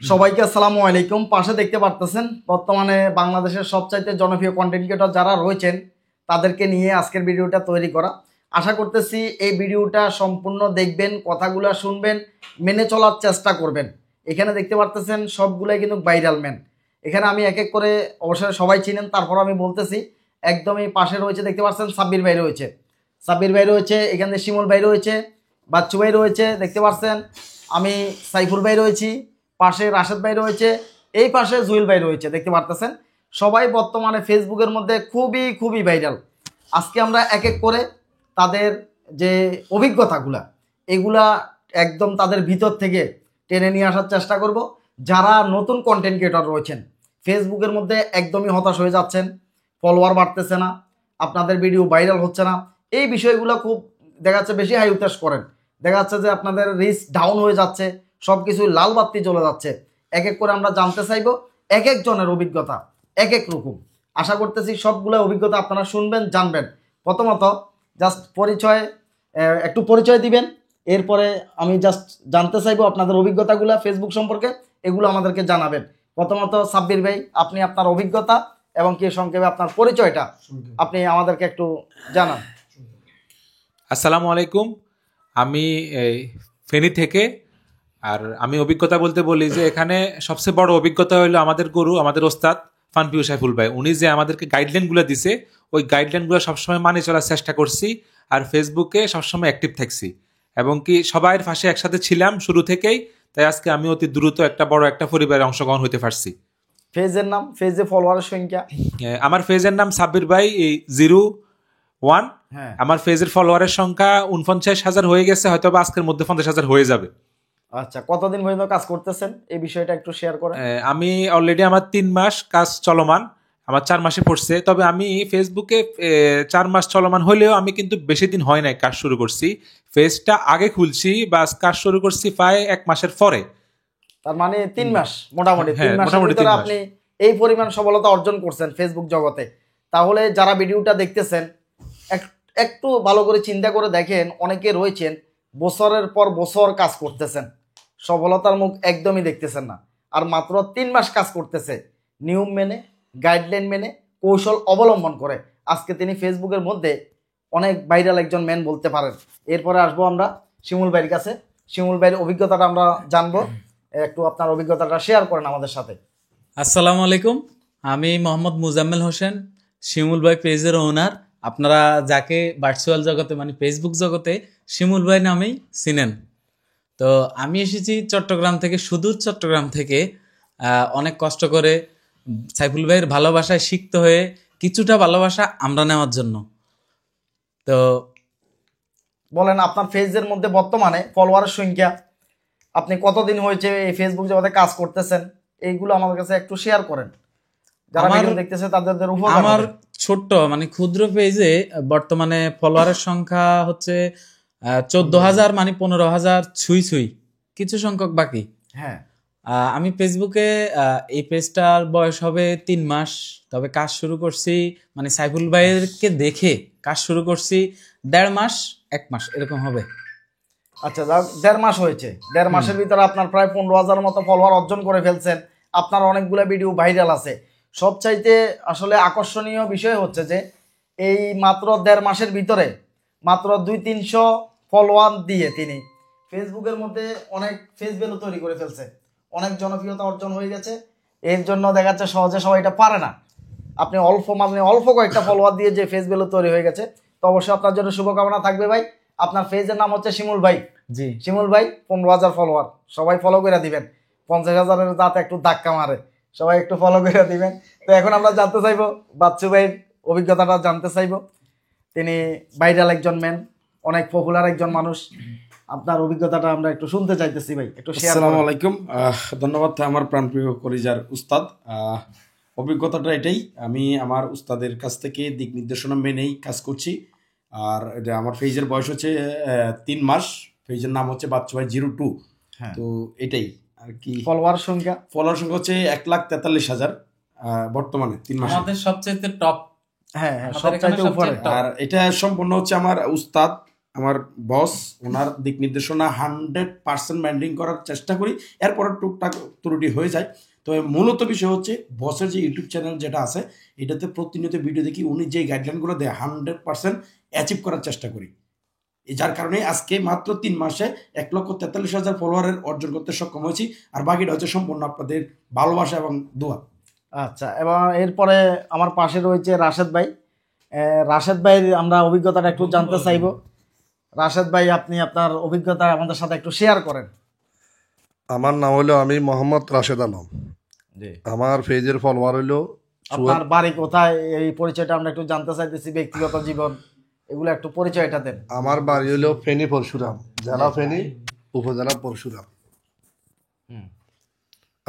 সবাইকে আসসালামু আলাইকুম। পাশে দেখতে পারতেছেন বর্তমানে বাংলাদেশের সবচাইতে জনপ্রিয় কন্টেন্ট ক্রিয়েটর যারা রয়েছেন তাদেরকে নিয়ে আজকের ভিডিওটা তৈরি করা। আশা করতেছি এই ভিডিওটা সম্পূর্ণ দেখবেন, কথাগুলো শুনবেন, মেনে চলার চেষ্টা করবেন। এখানে দেখতে পারতেছেন সবগুলাই কিন্তু ভাইরাল ম্যান। এখানে আমি এক এক করে অবশ্যই সবাই চিনেন, তারপর আমি বলতেছি। একদমই পাশে রয়েছে, দেখতে পাচ্ছেন সাব্বির ভাই রয়েছে, সাব্বির ভাই রয়েছে, এখানে শিমুল ভাই রয়েছে, বাচ্চু ভাই রয়েছে, দেখতে পাচ্ছেন আমি সাইফুল ভাই রয়েছি, পাশে রাশেদ ভাই রয়েছে, এই পাশে জুয়েল ভাই রয়েছে, দেখতে পারতেছেন। সবাই বর্তমানে ফেসবুকের মধ্যে খুবই খুবই ভাইরাল। আজকে আমরা এক এক করে তাদের যে অভিজ্ঞতাগুলা এগুলা একদম তাদের ভিতর থেকে টেনে নিয়ে আসার চেষ্টা করব। যারা নতুন কন্টেন্ট ক্রিয়েটর রয়েছেন, ফেসবুকের মধ্যে একদমই হতাশ হয়ে যাচ্ছেন, ফলোয়ার বাড়তেছে না, আপনাদের ভিডিও ভাইরাল হচ্ছে না, এই বিষয়গুলো খুব দেখা যাচ্ছে বেশি হাই উত্তেজ করেন। দেখা যাচ্ছে যে আপনাদের রিচ ডাউন হয়ে যাচ্ছে, সব কিছুই লাল বাতি জ্বলে যাচ্ছে। এক এক করে আমরা জানতে চাইবো এক একজনের অভিজ্ঞতা এক এক রকম। আশা করতেছি সবগুলো অভিজ্ঞতা আপনারা শুনবেন, জানবেন। প্রথমত জাস্ট পরিচয়, একটু পরিচয় দিবেন, এরপরে আমি জাস্ট জানতে চাইবো আপনাদের অভিজ্ঞতাগুলো ফেসবুক সম্পর্কে, এগুলো আমাদেরকে জানাবেন। প্রথমত সাব্বির ভাই, আপনি আপনার অভিজ্ঞতা এবং কি সংক্ষেপে আপনার পরিচয়টা আপনি আমাদেরকে একটু জানান। আসসালামু আলাইকুম। আমি ফেনী থেকে। আর আমি অভিজ্ঞতা বলতে বলি যে এখানে সবচেয়ে বড় অভিজ্ঞতা হলো আমাদের গুরু, আমাদের ওস্তাদ ফানপিউ সাইফুল ভাই। উনি যে আমাদেরকে গাইডলাইনগুলো দিছে, ওই গাইডলাইনগুলো সবসময় মানে চলার চেষ্টা করছি। আর ফেসবুকে সবসময় অ্যাক্টিভ থাকছি এবং কি সবাইয়ের পাশে একসাথে ছিলাম শুরু থেকেই। তাই আজকে আমি অতি দ্রুত একটা বড় একটা পরিবারে অংশগ্রহণ হতে পারছি। ফেজের নাম, ফেজে ফলোয়ারের সংখ্যা? আমার ফেজের নাম সাব্বির ভাই 01। হ্যাঁ, আমার ফেজের ফলোয়ারের সংখ্যা 49,000 হয়ে গেছে, হয়তো বা আজকের মধ্যে 50,000 হয়ে যাবে। আচ্ছা, কতদিন পর্যন্ত কাজ করতেছেন এই বিষয়টা একটু শেয়ার করেন। আমি অলরেডি আমার 3 মাস কাজ চলমান, আমার 4 মাসে পড়ছে। তবে আমি ফেসবুকে 4 মাস চলমান হলেও আমি কিন্তু বেশি দিন হয় নাই কাজ শুরু করছি। ফেজটা আগে খুলছি বা কাজ শুরু করছি প্রায় 1 মাসের পরে। তার মানে 3 মাস, মোটামুটি 3 মাসের মোটামুটি ভিতরে 3 মাস। আপনি এই পরিমাণ সফলতা অর্জন করছেন ফেসবুক জগতে। তাহলে যারা ভিডিওটা দেখতেছেন একটু ভালো করে চিন্তা করে দেখেন, অনেকে রয়েছেন বছরের পর বছর কাজ করতেছেন, সফলতার মুখ একদমই দেখতেছেন না। আর মাত্র 3 মাস কাজ করতেছে নিয়ম মেনে, গাইডলাইন মেনে, কৌশল অবলম্বন করে। আজকে তিনি ফেসবুকের মধ্যে অনেক ভাইরাল একজন ম্যান বলতে পারেন। এরপরে আসবো আমরা শিমুল ভাইয়ের কাছে। শিমুল ভাইয়ের অভিজ্ঞতাটা আমরা জানবো, একটু আপনার অভিজ্ঞতাটা শেয়ার করেন আমাদের সাথে। আসসালামু আলাইকুম। আমি মোহাম্মদ মুজাম্মেল হোসেন, শিমুল ভাই পেজের ওনার। আপনারা যাকে ভার্চুয়াল জগতে মানে ফেসবুক জগতে শিমুল ভাই নামেই চিনেন। তো আমি এসেছি চট্টগ্রাম থেকে, সুদূর চট্টগ্রাম থেকে, অনেক কষ্ট করে সাইফুল ভাইয়ের ভালোবাসায় সিক্ত হয়ে কিছুটা ভালোবাসা আমরা নেওয়ার জন্য। তো বলেন আপনার ফেজের মধ্যে বর্তমানে ফলোয়ারের সংখ্যা, আপনি কতদিন হয়েছে এই ফেসবুক জগতে কাজ করতেছেন, এইগুলো আমাদের কাছে একটু শেয়ার করেন, যারা ভিডিও দেখতেছে তাদের উপকার আমার হবে। ছোট্ট মানে ক্ষুদ্র পেজে বর্তমানে ফলোয়ারের সংখ্যা হচ্ছে 14,000, মানে 15,000 ছুঁই ছুঁই, কিছু সংখ্যক বাকি। হ্যাঁ, আমি ফেসবুকে এই পেজটার বয়স হবে 3 মাস। তবে কাজ শুরু করছি মানে সাইফুল ভাইয়েরকে দেখে কাজ শুরু করছি 1.5 মাস 1 মাস এরকম হবে। আচ্ছা, যাক 1.5 মাস হয়েছে। 1.5 মাসের ভিতরে আপনার প্রায় 15,000 মতো ফলোয়ার অর্জন করে ফেলছেন। আপনার অনেকগুলো ভিডিও ভাইরাল আছে। সবচাইতে আসলে আকর্ষণীয় বিষয় হচ্ছে যে এই মাত্র 1.5 মাসের ভিতরে মাত্র 200-300 ফলোয়ার দিয়ে তিনি ফেসবুকের মধ্যে অনেক ফেস ভ্যালু তৈরি করে ফেলছে, অনেক জনপ্রিয়তা অর্জন হয়ে গেছে। এর জন্য দেখা যাচ্ছে সহজে সবাই এটা পারে না। আপনি অল্প কয়েকটা ফলোয়ার দিয়ে যে ফেস ভ্যালু তৈরি হয়ে গেছে, তো অবশ্যই আপনার জন্য শুভকামনা থাকবে ভাই। আপনার পেজের নাম হচ্ছে শিমুল ভাই। জি, শিমুল ভাই 15,000 ফলোয়ার, সবাই ফলো করে দিবেন। 50,000-এর যাতে একটু ধাক্কা মারে, সবাই একটু ফলো করে দিবেন। তো এখন আমরা জানতে চাইবো বাচ্চু ভাইয়ের অভিজ্ঞতাটা জানতে চাইবো। তিনি ভাইরাল একজন ম্যান, অনেক পপুলার একজন মানুষ। আপনার অভিজ্ঞতাটা আমরা একটু শুনতে চাইতেছি ভাই, একটু শেয়ার করুন। আসসালামু আলাইকুম। ধন্যবাদ আমার প্রাণপ্রিয় কলিজার উস্তাদ। অভিজ্ঞতাটা এটাই, আমি আমার উস্তাদের কাছ থেকে দিক নির্দেশনা মেনেই কাজ করছি। আর এটা আমার ফেজের বয়স হচ্ছে 3 মাস। ফেজের নাম হচ্ছে বাচ্চু ভাই 02। হ্যাঁ, তো এটাই আর কি। ফলোয়ার সংখ্যা সংখ্যা হচ্ছে 1,43,000 বর্তমানে 3 মাসে। আমাদের সবচেয়ে টপ। হ্যাঁ, আমাদের সবচাইতে এখানে উপরে। সবচেয়ে top। আর এটা সম্পূর্ণ হচ্ছে আমার উস্তাদ, আমার বস ওনার দিক নির্দেশনা 100% মেনটেন করার চেষ্টা করি, এরপরে টুকটাক ত্রুটি হয়ে যায়। তবে মূলত বিষয় হচ্ছে বসের যে ইউটিউব চ্যানেল যেটা আছে এটাতে প্রতিনিয়ত ভিডিও দেখি, উনি যে গাইডলাইনগুলো দেয় 100% অ্যাচিভ করার চেষ্টা করি। যার কারণে আজকে মাত্র 3 মাসে 1,43,000 ফলোয়ারের অর্জন করতে সক্ষম হয়েছি। আর বাকিটা হচ্ছে সম্পূর্ণ আপনাদের ভালোবাসা এবং দোয়া। আচ্ছা, এবং এরপরে আমার পাশে রয়েছে রাশেদ ভাই। রাশেদ ভাইয়ের আমরা অভিজ্ঞতাটা একটু জানতে চাইবো। রাশেদ ভাই, আপনি আপনার অভিজ্ঞতা আমাদের সাথে একটু শেয়ার করেন। আমার নাম হলো আমি মোহাম্মদ রাশেদ আলম। আমার পেজের ফলোয়ার হলো আপনার বাড়ি কোথায়, এই পরিচয়টা আমরা একটু জানতে চাইতেছি, ব্যক্তিগত জীবন এগুলো একটু পরিচয়টা দেন। আমার বাড়ি হলো ফেনী পরশুরাম, জেলা ফেনী, উপজেলা পরশুরাম।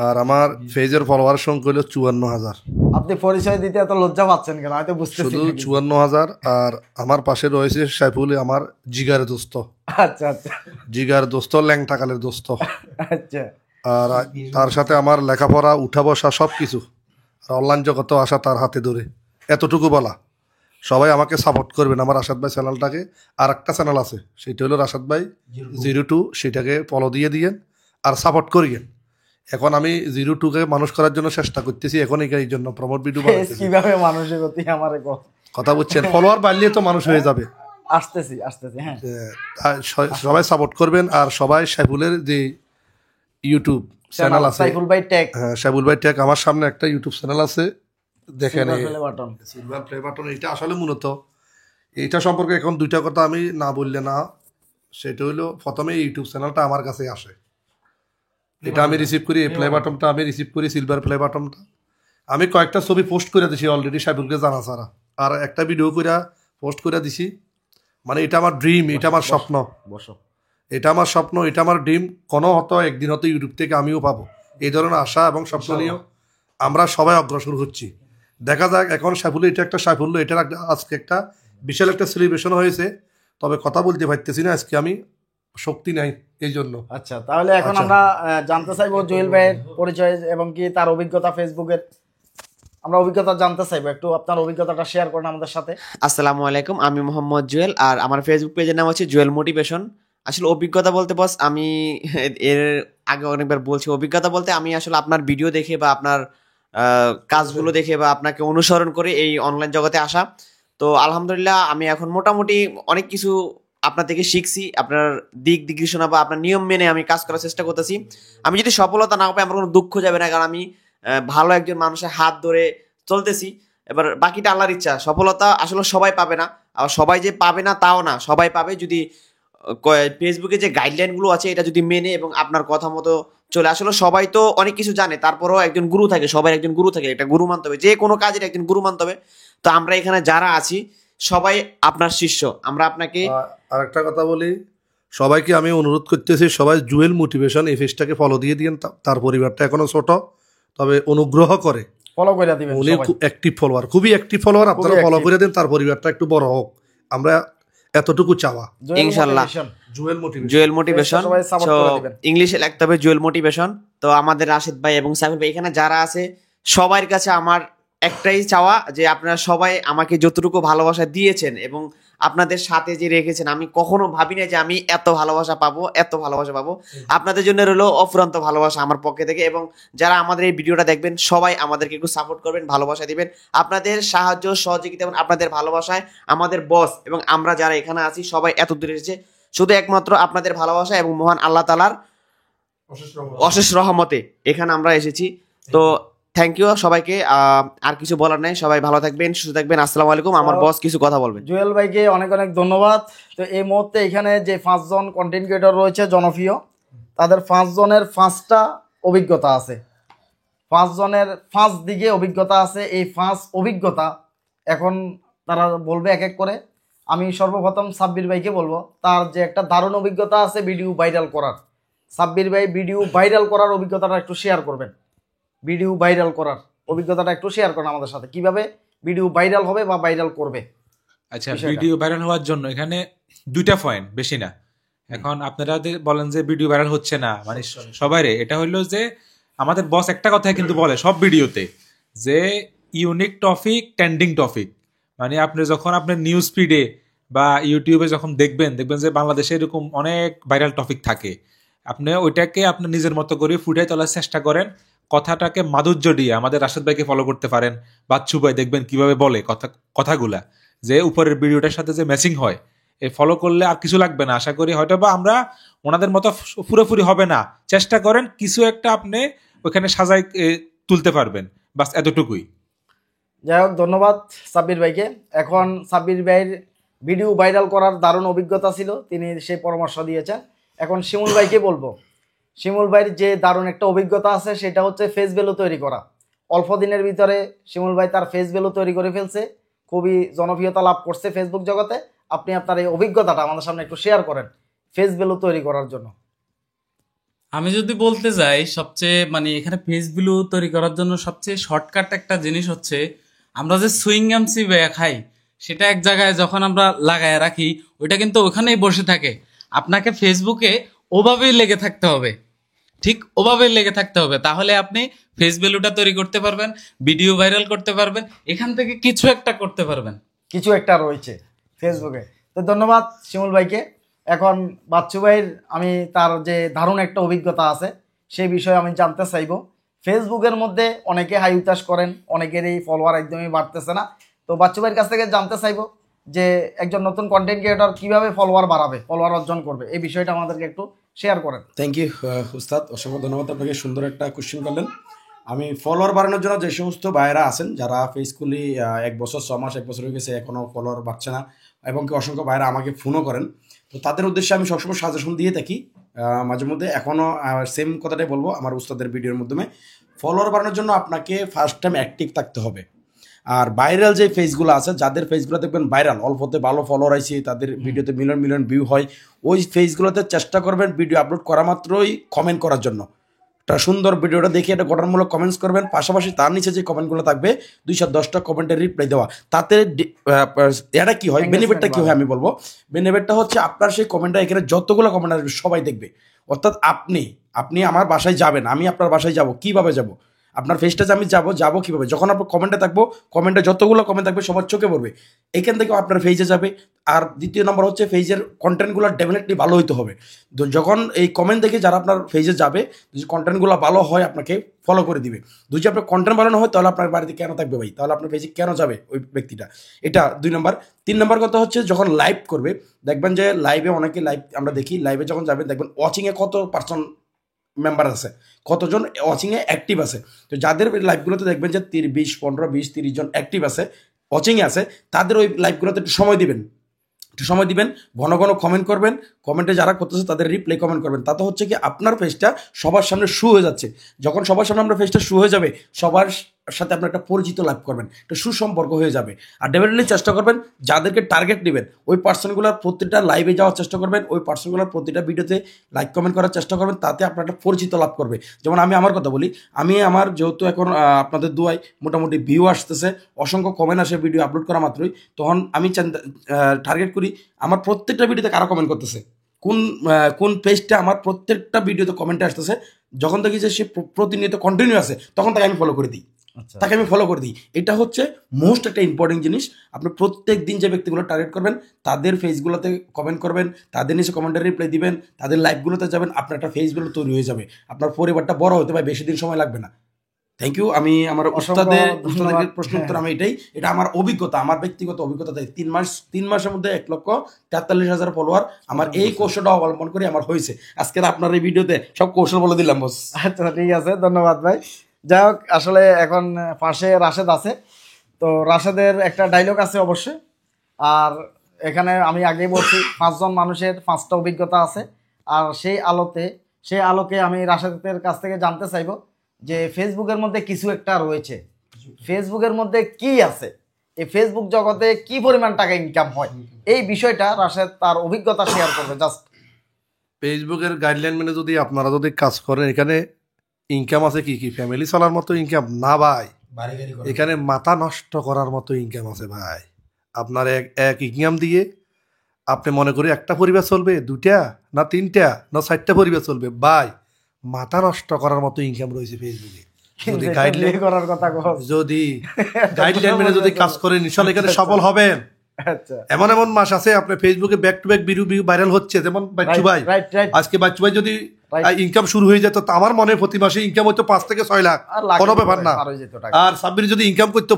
আর আমার পেজের ফলোয়ার সংখ্যা হলো 54,000। আপনি পরিচয় দিতে এত লজ্জা পাচ্ছেন কেন? হয়তো বুঝতেছি শুধু 54,000। আর আমার পাশে রয়েছে সাইফুল, আমার জিগার দোস্ত। আচ্ছা আচ্ছা জিগার দোস্ত, ল্যাংটাকালের দোস্ত। আচ্ছা, আর তার সাথে আমার লেখাপড়া, উঠা বসা সব কিছু। আর অনলাইন জগতে আসা তার হাতে ধরে। এতটুকু বলা, সবাই আমাকে সাপোর্ট করবেন আমার রাশাদ ভাই চ্যানেলটাকে। আর একটা চ্যানেল আছে, সেটা হলো রাশাদ ভাই 02, সেটাকে ফলো দিয়ে দিয়েন আর সাপোর্ট করিয়েন। এখন আমি 02কে মানুষ করার জন্য চেষ্টা করতেছি, এখন এই জন্য প্রমোট ভিডিও কিভাবে মানুষের প্রতি আমার কথা বুঝছেন। ফলোয়ার বাড়লে তো মানুষ হয়ে যাবে। আসতেছি হ্যাঁ। সবাই সাপোর্ট করবেন। আর সবাই সাইফুলের যে ইউটিউব চ্যানেল আছে, সাইফুল ভাই টেক, হ্যাঁ সাইফুল ভাই টেক, আমার সামনে একটা ইউটিউব চ্যানেল আছে, দেখেন বাটন সিলভার প্লে বাটন। এটা আসলে মূলত এইটা সম্পর্কে এখন দুইটা কথা আমি না বললে না। সেটা হইলো, প্রথমে ইউটিউব চ্যানেলটা আমার কাছে আসে, এটা আমি রিসিভ করি। এই প্লে বাটনটা আমি রিসিভ করি, সিলভার প্লে বাটনটা। আমি কয়েকটা ছবি পোস্ট করে দিছি অলরেডি সাইফুলকে জানা ছাড়া, আর একটা ভিডিও করে পোস্ট করে দিছি। মানে এটা আমার ড্রিম, এটা আমার স্বপ্ন, এটা আমার স্বপ্ন, এটা আমার ড্রিম। কোনো হতো একদিন হয়তো ইউটিউব থেকে আমিও পাবো। এই ধরনের আশা এবং স্বপ্ন নিয়েও আমরা সবাই অগ্রসর হচ্ছি। দেখা যাক এখন সাইফুল, এটা একটা সাইফুল, এটার আজকে একটা বিশাল একটা সেলিব্রেশন হয়েছে। তবে কথা বলতে পারতেছি না আজকে, আমি শক্তি নাই এই জন্য। আচ্ছা, তাহলে এখন আমরা জানতে চাইবো জুয়েল ভাইয়ের পরিচয় এবং কি তার অভিজ্ঞতা, ফেসবুকের আমরা অভিজ্ঞতা জানতে চাইবো। একটু আপনার অভিজ্ঞতাটা শেয়ার করেন আমাদের সাথে। আসসালামু আলাইকুম, আমি মোহাম্মদ জুয়েল, আর আমার ফেসবুক পেজের নাম হচ্ছে জুয়েল মোটিভেশন। আসলে অভিজ্ঞতা বলতে বস, আমি এর আগে অনেকবার বলছি, অভিজ্ঞতা বলতে আমি আসলে আপনার ভিডিও দেখে বা আপনার কাজগুলো দেখে বা আপনাকে অনুসরণ করে এই অনলাইন জগতে আসা। তো আলহামদুলিল্লাহ আমি এখন মোটামুটি অনেক কিছু আপনার থেকে শিখছি। আপনার দিক নির্দেশনা বা আপনার নিয়ম মেনে আমি কাজ করার চেষ্টা করতেছি। আমি যদি সফলতা না পাই আমার কোনো দুঃখ যাবে না, কারণ আমি ভালো একজন মানুষের হাত ধরে চলতেছি। এবার বাকিটা আল্লাহর ইচ্ছা। সফলতা আসলে সবাই পাবে না, আর সবাই যে পাবে না তাও না, সবাই পাবে যদি ফেসবুকে যে গাইডলাইনগুলো আছে এটা যদি মেনে এবং আপনার কথা মতো চলে। আসলে সবাই তো অনেক কিছু জানে, তারপরেও একজন গুরু থাকে, সবাই একজন গুরু থাকে, একটা গুরু মানতে হবে, যে কোনো কাজের একজন গুরু মানতে হবে। তো আমরা এখানে যারা আছি সবাই আপনার শিষ্য। আমরা আপনাকে আর একটা কথা বলি, সবাইকে আমি অনুরোধ করতেছি, সবাই জুয়েল মোটিভেশন এই পেজটাকে ফলো দিয়ে দিন। তার পরিবারটা এখনো ছোট, তবে অনুগ্রহ করে ফলো করে দিবেন। উনি খুব অ্যাক্টিভ ফলোয়ার, খুবই অ্যাক্টিভ ফলোয়ার, আপনারা ফলো করে দেন, তার পরিবারটা একটু বড় হোক, আমরা এতটুকু চাওয়া। ইনশাআল্লাহ জুয়েল মোটিভেশন, ইংলিশে লিখতে হবে জুয়েল মোটিভেশন। তো আমাদের রাশেদ ভাই এবং সাইফুল ভাই এখানে যারা আছে সবার কাছে আমার একটাই চাওয়া, যে আপনারা সবাই আমাকে যতটুকু ভালোবাসা দিয়েছেন এবং আপনাদের সাথে যে রেখেছেন, আমি কখনো ভাবি না যে আমি এত ভালোবাসা পাবো। আপনাদের জন্য রইলো অফুরন্ত ভালোবাসা আমার পক্ষে থেকে। এবং যারা আমাদের এই ভিডিওটা দেখবেন সবাই আমাদেরকে একটু সাপোর্ট করবেন, ভালোবাসা দিবেন। আপনাদের সাহায্য সহযোগিতা এবং আপনাদের ভালোবাসায় আমাদের বস এবং আমরা যারা এখানে আছি সবাই এত দূরে এসেছে শুধু একমাত্র আপনাদের ভালোবাসা এবং মহান আল্লাহ তাআলার অশেষ রহমতে এখানে আমরা এসেছি। তো থ্যাংক ইউ সবাইকে, আর কিছু বলার নাই। সবাই ভালো থাকবেন, সুস্থ থাকবেন। আসসালামু আলাইকুম। আমার বস কিছু কথা বলবেন। জুয়েল ভাইকে অনেক অনেক ধন্যবাদ। তো এই মুহূর্তে এখানে যে 5 জন কন্টেন্ট ক্রিয়েটর রয়েছে জনপ্রিয়, তাদের 5 জনের 5টা অভিজ্ঞতা আছে, 5 জনের 5 দিকে অভিজ্ঞতা আছে। এই 5 অভিজ্ঞতা এখন তারা বলবে এক এক করে। আমি সর্বপ্রথম সাব্বির ভাইকে বলবো, তার যে একটা দারুণ অভিজ্ঞতা আছে ভিডিও ভাইরাল করার। সাব্বির ভাই ভিডিও ভাইরাল করার অভিজ্ঞতাটা একটু শেয়ার করবেন। ভিডিও ভাইরাল করার অভিজ্ঞতাটা একটু শেয়ার করেন আমাদের সাথে, কিভাবে ভিডিও ভাইরাল হবে বা ভাইরাল করবে। আচ্ছা, ভিডিও ভাইরাল হওয়ার জন্য এখানে 2টা পয়েন্ট, বেশি না। এখন আপনারা বলেন যে ভিডিও ভাইরাল হচ্ছে না, মানে সবাইরে এটা হইলো যে আমাদের বস একটা কথা কিন্তু বলে সব ভিডিওতে, যে ইউনিক টপিক, ট্রেন্ডিং টপিক। মানে আপনি যখন আপনার নিউজ ফিডে বা ইউটিউবে যখন দেখবেন যে বাংলাদেশে এরকম অনেক ভাইরাল টপিক থাকে, আপনি ওইটাকে আপনি নিজের মতো করে ফুটাই তোলার চেষ্টা করেন, কথাটাকে মাধুর্য দিয়ে আমাদের রাশেদ ভাইকে ফলো করতে পারেন, বাচ্চু ভাই দেখবেন কিভাবে বলে কথাগুলা, যে উপরের ভিডিওটার সাথে যে ম্যাচিং হয়, এই ফলো করলে আর কিছু লাগবে না। আশা করি হয়তো বা আমরা ওনাদের মতো পুরোপুরি হবে না, চেষ্টা করেন কিছু একটা আপনি ওখানে সাজাই তুলতে পারবেন, বাস এতটুকুই। যাই হোক, ধন্যবাদ সাব্বির ভাইকে। এখন সাব্বির ভাইয়ের ভিডিও ভাইরাল করার দারুণ অভিজ্ঞতা ছিল, তিনি সেই পরামর্শ দিয়েছেন। এখন শিমুল ভাইকে বলবো, শিমুল ভাইয়ের যে দারুণ একটা অভিজ্ঞতা আছে সেটা হচ্ছে ফেস ভ্যালু তৈরি করা। অল্প দিনের ভিতরে শিমুল ভাই তার ফেস ভ্যালু তৈরি করে ফেলছে, খুবই জনপ্রিয়তা লাভ করছে ফেসবুক জগতে। আপনি আপনার এই অভিজ্ঞতাটা আমাদের সামনে একটু শেয়ার করেন ফেস ভ্যালু তৈরি করার জন্য। আমি যদি বলতে যাই, সবচেয়ে মানে এখানে পেজ ভ্যালু তৈরি করার জন্য সবচেয়ে শর্টকাট একটা জিনিস হচ্ছে, আমরা যে সুইংগাম চিবাইয়া খাই সেটা এক জায়গায় যখন আমরা লাগায় রাখি, ওইটা কিন্তু ওখানেই বসে থাকে। আপনাকে ফেসবুকে ওভাবেই লেগে থাকতে হবে, ঠিক ওভাবেই লেগে থাকতে হবে, তাহলে আপনি ফেস ভ্যালুটা তৈরি করতে পারবেন, ভিডিও ভাইরাল করতে পারবেন, এখান থেকে কিছু একটা করতে পারবেন। কিছু একটা রয়েছে ফেসবুকে। তো ধন্যবাদ শিমুল ভাইকে। এখন বাচ্চু ভাইয়ের আমি তার যে দারুণ একটা অভিজ্ঞতা আছে সেই বিষয়ে আমি জানতে চাইবো। ফেসবুকের মধ্যে অনেকে হাই উতাস করেন, অনেকেরই ফলোয়ার একদমই বাড়তেছে না। তো বাচ্চু ভাইয়ের কাছ থেকে জানতে চাইবো যে একজন নতুন কন্টেন্ট ক্রিয়েটর কিভাবে ফলোয়ার বাড়াবে, ফলোয়ার অর্জন করবে, এই বিষয়টা আমাদেরকে একটু শেয়ার করেন। থ্যাংক ইউ উস্তাদ, অসংখ্য ধন্যবাদ আপনাকে, সুন্দর একটা কোশ্চেন করলেন। আমি ফলোয়ার বাড়ানোর জন্য যে সমস্ত ভাইয়েরা আছেন যারা ফেসবুকলি 1 বছর 6 মাস 1 বছর হয়ে গেছে এখনও ফলোয়ার বাড়ছে না, এবং কি অসংখ্য ভাইয়েরা আমাকে ফোনও করেন, তো তাদের উদ্দেশ্যে আমি সবসময় সাজেশন দিয়ে থাকি মাঝে মধ্যে। এখনও সেম কথাটাই বলবো আমার উস্তাদের ভিডিওর মাধ্যমে। ফলোয়ার বাড়ানোর জন্য আপনাকে ফার্স্ট টাইম অ্যাক্টিভ থাকতে হবে। আর ভাইরাল যে ফেসগুলো আছে, যাদের ফেসগুলো দেখবেন ভাইরাল, অল্পতে ভালো ফলোয়ার আছে, তাদের ভিডিওতে মিলিয়ন মিলিয়ন ভিউ হয়, ওই ফেসগুলোতে চেষ্টা করবেন ভিডিও আপলোড করা মাত্রই কমেন্ট করার জন্য। একটা সুন্দর ভিডিওটা দেখে একটা গঠনমূলক কমেন্টস করবেন, পাশাপাশি তার নিচে যে কমেন্টগুলো থাকবে 210টা কমেন্টের রিপ্লাই দেওয়া। তাতে এটা কি হয়, বেনিফিটটা কি হয় আমি বলবো। বেনিফিটটা হচ্ছে আপনার সেই কমেন্টটা এখানে যতগুলো কমেন্ট আসবে সবাই দেখবে। অর্থাৎ আপনি আমার বাসায় যাবেন, আমি আপনার বাসায় যাব, কিভাবে যাব, আপনার ফেসটা আমি যাবো কিভাবে, যখন আপনার কমেন্টে থাকবো, কমেন্টে যতগুলো কমেন্ট থাকবে সবার চোখে পড়বে, এখান থেকে আপনার ফেজে যাবে। আর দ্বিতীয় নম্বর হচ্ছে ফেজের কন্টেন্টগুলো ডেফিনেটলি ভালো হইতে হবে। তো যখন এই কমেন্ট দেখে যারা আপনার ফেজে যাবে, যদি কন্টেন্টগুলো ভালো হয় আপনাকে ফলো করে দিবে। যদি আপনার কন্টেন্ট ভালো না হয় তাহলে আপনার বাড়িতে কেন থাকবে ভাই, তাহলে আপনার ফেজে কেন যাবে ওই ব্যক্তিটা, এটা 2 নম্বর। 3 নম্বর কথা হচ্ছে যখন লাইভ করবে, দেখবেন যে লাইভে অনেকে লাইভ আমরা দেখি, লাইভে যখন যাবেন দেখবেন ওয়াচিংয়ে কত পার্সন মেম্বার আছে, কতজন ওয়াচিংয়ে অ্যাক্টিভ আছে। তো যাদের লাইভগুলোতে দেখবেন যে 20, 15, 20, 30 জন অ্যাক্টিভ আছে, ওয়াচিংয়ে আছে, তাদের ওই লাইভগুলোতে একটু সময় দিবেন, ঘন ঘন কমেন্ট করবেন, কমেন্টে যারা করতেছে তাদের রিপ্লাই কমেন্ট করবেন। তাতে হচ্ছে কি আপনার পেজটা সবার সামনে শু হয়ে যাচ্ছে। যখন সবার সামনে আপনার পেজটা শু হয়ে যাবে, সবার সাথে আপনার একটা পরিচিত লাভ করবেন, একটা সুসম্পর্ক হয়ে যাবে। আর ডেফিনেটলি চেষ্টা করবেন যাদেরকে টার্গেট নেবেন ওই পার্সনগুলোর প্রতিটা লাইভে যাওয়ার চেষ্টা করবেন, ওই পার্সনগুলোর প্রতিটা ভিডিওতে লাইক কমেন্ট করার চেষ্টা করবেন, তাতে আপনার একটা পরিচিত লাভ করবে। যেমন আমি আমার কথা বলি, আমি আমার যেহেতু এখন আপনাদের দুয়ায় মোটামুটি ভিউ আসতেছে, অসংখ্য কমেন্ট আসে ভিডিও আপলোড করা মাত্রই, তখন আমি টার্গেট করি আমার প্রত্যেকটা ভিডিওতে কারা কমেন্ট করতেছে, কোন পেজটা আমার প্রত্যেকটা ভিডিওতে কমেন্টে আসতেছে। যখন দেখি যে সে প্রতিনিয়ত কন্টিনিউ আছে, তখন তাকে আমি ফলো করে দিই, এটা হচ্ছে মোস্ট একটা ইম্পর্টেন্ট জিনিস। আপনি প্রত্যেক দিন যে ব্যক্তিগুলো টার্গেট করবেন তাদের ফেসগুলোতে কমেন্ট করবেন, তাদের নিচে কমেন্টের রিপ্লাই দিবেন, তাদের লাইভগুলোতে যাবেন, আপনার একটা ফেসগুলো তৈরি হয়ে যাবে, আপনার পরিবারটা বড় হতে পারে, বেশি দিন সময় লাগবে না। Thank you. আমি আমার উস্তাদের প্রশ্ন উত্তর আমি এটা আমার অভিজ্ঞতা, আমার ব্যক্তিগত অভিজ্ঞতা। 3 মাসের মধ্যে 1,43,000 ফলোয়ার আমার এই কৌশলটা অবলম্বন করে আমার হয়েছে। আজকের আপনার এই ভিডিওতে সব কৌশল বলে দিলাম বস। আচ্ছা, ঠিক আছে, ধন্যবাদ ভাই। যাই হোক, আসলে এখন পাশে রাশেদ আছে, তো রাশেদের একটা ডায়লগ আছে অবশ্যই। আর এখানে আমি আগেই বলছি 5 জন মানুষের 5টা অভিজ্ঞতা আছে। আর সেই আলোকে আমি রাশেদের কাছ থেকে জানতে চাইবো যে ফেসবুকের মধ্যে কিছু একটা রয়েছে, ফেসবুকের মধ্যে কি আছে, এই ফেসবুক জগতে কি পরিমাণ টাকা ইনকাম হয়, এই বিষয়টা রাশেদ তার অভিজ্ঞতা শেয়ার করবে। জাস্ট ফেসবুকের গাইডলাইন মেনে যদি আপনারা কাজ করেন, এখানে ইনকাম আছে কি ফ্যামিলি চলার মতো ইনকাম না ভাই, এখানে মাথা নষ্ট করার মতো ইনকাম আছে ভাই। আপনার এক ইনকাম দিয়ে আপনি মনে করি একটা পরিবার চলবে, 2টা না 3টা না 4টা পরিবার চলবে ভাই, মাথা নষ্ট করার মতো ইনকাম রয়েছে ফেসবুকে। যদি গাইডলাইন করার কথা, যদি গাইডলাইন মেনে যদি কাজ করেন ইনশাআল্লাহ এখানে সফল হবেন। আচ্ছা এমন এমন মাস আছে আপনার ফেসবুকে back to back video viral হচ্ছে, যেমন বাচ্চু ভাই রাইট আজকে বাচ্চু ভাই যদি Right. ইনকাম শুরু হয়ে যেত, তো আমার মনে হয় প্রতি মাসে ইনকাম হতো 5 থেকে 6 লাখ, আর লাখ কোনো ব্যাপার না। পার হয়ে যেত টাকা। আর সাব্বির যদি ইনকাম করতো